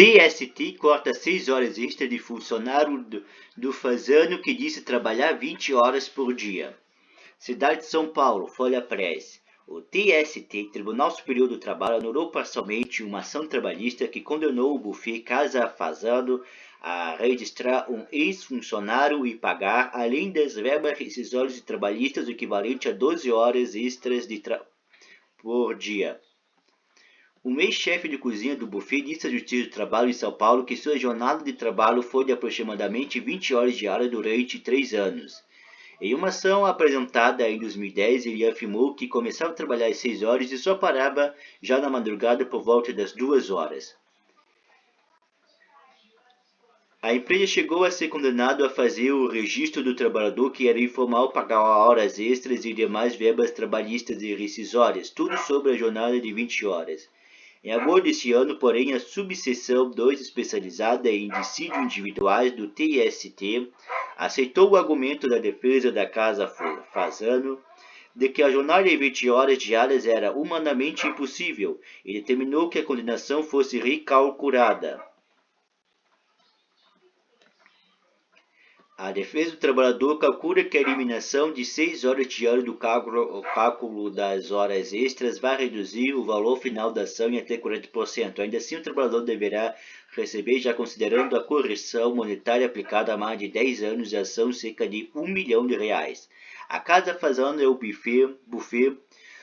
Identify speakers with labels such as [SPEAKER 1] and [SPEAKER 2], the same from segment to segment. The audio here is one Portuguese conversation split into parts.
[SPEAKER 1] TST corta 6 horas extra de funcionário do Fasano que disse trabalhar 20 horas por dia. Cidade de São Paulo, Folha Press. O TST, Tribunal Superior do Trabalho, anulou parcialmente uma ação trabalhista que condenou o buffet Casa Fasano a registrar um ex-funcionário e pagar, além das verbas rescisórias e trabalhistas, o equivalente a 12 horas extras por dia. Um ex-chefe de cozinha do buffet disse à Justiça do Trabalho em São Paulo que sua jornada de trabalho foi de aproximadamente 20 horas diárias durante 3 anos. Em uma ação apresentada em 2010, ele afirmou que começava a trabalhar às 6 horas e só parava já na madrugada por volta das 2 horas. A empresa chegou a ser condenada a fazer o registro do trabalhador que era informal, pagar horas extras e demais verbas trabalhistas e rescisórias, tudo sobre a jornada de 20 horas. Em agosto deste ano, porém, a subseção 2 especializada em dissídios individuais do TST aceitou o argumento da defesa da Casa Fasano de que a jornada de 20 horas diárias era humanamente impossível e determinou que a condenação fosse recalculada. A defesa do trabalhador calcula que a eliminação de 6 horas diárias do cálculo das horas extras vai reduzir o valor final da ação em até 40%. Ainda assim, o trabalhador deverá receber, já considerando a correção monetária aplicada há mais de 10 anos de ação, cerca de R$1 milhão. A Casa Fasano é o buffet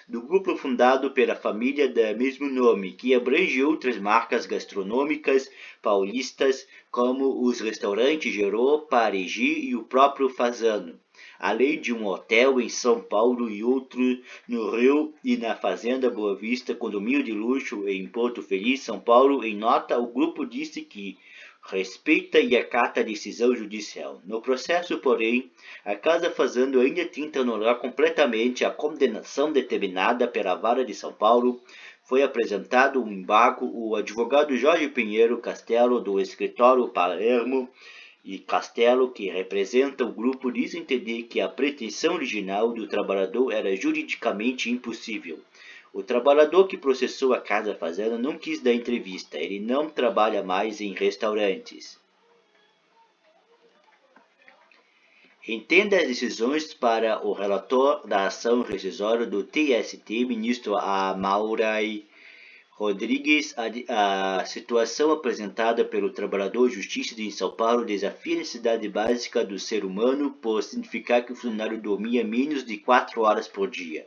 [SPEAKER 1] do grupo fundado pela família do mesmo nome, que abrange outras marcas gastronômicas paulistas, como os restaurantes Gerô, Parigi e o próprio Fasano, além de um hotel em São Paulo e outro no Rio e na Fazenda Boa Vista, condomínio de luxo em Porto Feliz, São Paulo. Em nota, o grupo disse que respeita e acata a decisão judicial. No processo, porém, a Casa Fasano ainda tenta anular completamente a condenação determinada pela Vara de São Paulo. Foi apresentado um embargo. O advogado Jorge Pinheiro Castelo, do escritório Palermo e Castelo, que representa o grupo, diz entender que a pretensão original do trabalhador era juridicamente impossível. O trabalhador que processou a Casa Fasano não quis dar entrevista. Ele não trabalha mais em restaurantes. Entenda as decisões para o relator da ação rescisória do TST, ministro Amaury Rodrigues. A situação apresentada pelo trabalhador Justiça de São Paulo desafia a necessidade básica do ser humano por significar que o funcionário dormia menos de 4 horas por dia.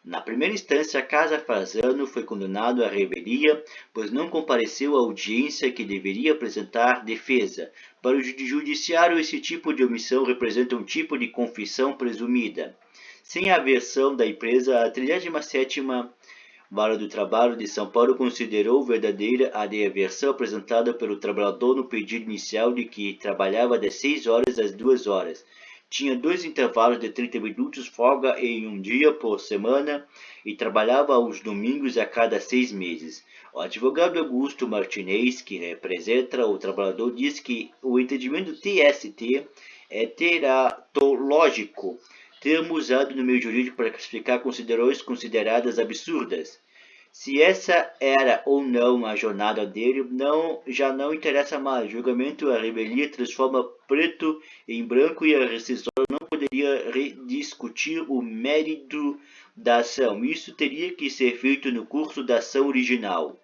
[SPEAKER 1] Na primeira instância, a Casa Fasano foi condenado à revelia, pois não compareceu à audiência que deveria apresentar defesa. Para o judiciário, esse tipo de omissão representa um tipo de confissão presumida. Sem a versão da empresa, a 37ª Vara do Trabalho de São Paulo considerou verdadeira a versão apresentada pelo trabalhador no pedido inicial de que trabalhava das 6 horas às 2 horas. Tinha 2 intervalos de 30 minutos, folga em um dia por semana e trabalhava aos domingos a cada 6 meses. O advogado Augusto Martinez, que representa o trabalhador, diz que o entendimento do TST é teratológico, termo usado no meio jurídico para classificar considerações consideradas absurdas. Se essa era ou não a jornada dele, já não interessa mais. O julgamento, a revelia transforma preto em branco e a rescisória não poderia rediscutir o mérito da ação. Isso teria que ser feito no curso da ação original.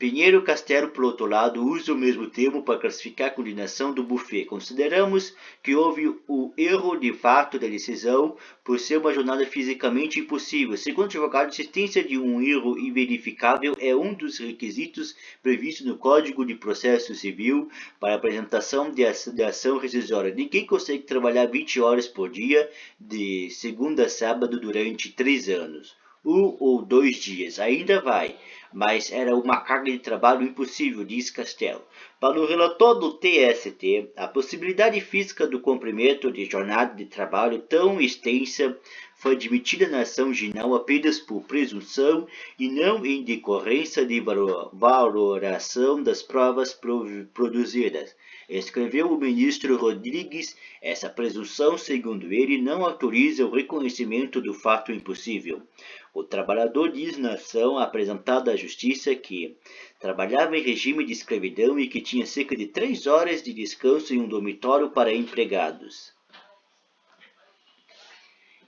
[SPEAKER 1] Pinheiro Castelo, por outro lado, usa o mesmo termo para classificar a condenação do buffet. Consideramos que houve o erro de fato da decisão por ser uma jornada fisicamente impossível. Segundo o advogado, a existência de um erro inverificável é um dos requisitos previstos no Código de Processo Civil para a apresentação de ação rescisória. Ninguém consegue trabalhar 20 horas por dia, de segunda a sábado, durante 3 anos. 1 ou 2 dias, ainda vai, mas era uma carga de trabalho impossível, diz Castelo. Para o relator do TST, a possibilidade física do cumprimento de jornada de trabalho tão extensa foi admitida na ação original apenas por presunção e não em decorrência de valoração das provas produzidas. Escreveu o ministro Rodrigues, essa presunção, segundo ele, não autoriza o reconhecimento do fato impossível. O trabalhador diz na ação apresentada à justiça que trabalhava em regime de escravidão e que tinha cerca de 3 horas de descanso em um dormitório para empregados.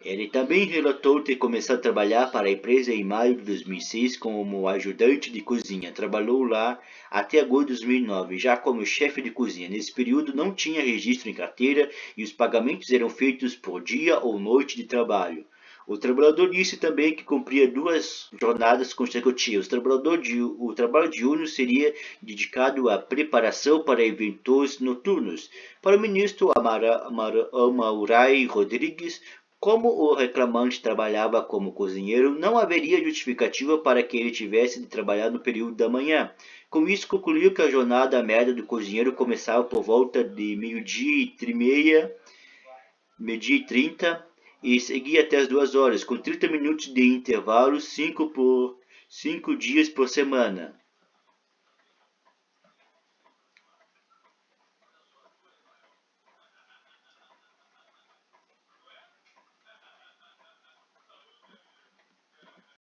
[SPEAKER 1] Ele também relatou ter começado a trabalhar para a empresa em maio de 2006 como ajudante de cozinha. Trabalhou lá até agosto de 2009, já como chefe de cozinha. Nesse período não tinha registro em carteira e os pagamentos eram feitos por dia ou noite de trabalho. O trabalhador disse também que cumpria 2 jornadas consecutivas. O trabalho diurno seria dedicado à preparação para eventos noturnos. Para o ministro Amaurai Rodrigues, como o reclamante trabalhava como cozinheiro, não haveria justificativa para que ele tivesse de trabalhar no período da manhã. Com isso, concluiu que a jornada média do cozinheiro começava por volta de meio-dia e 30 e seguia até as 2 horas, com 30 minutos de intervalo, 5 dias por semana.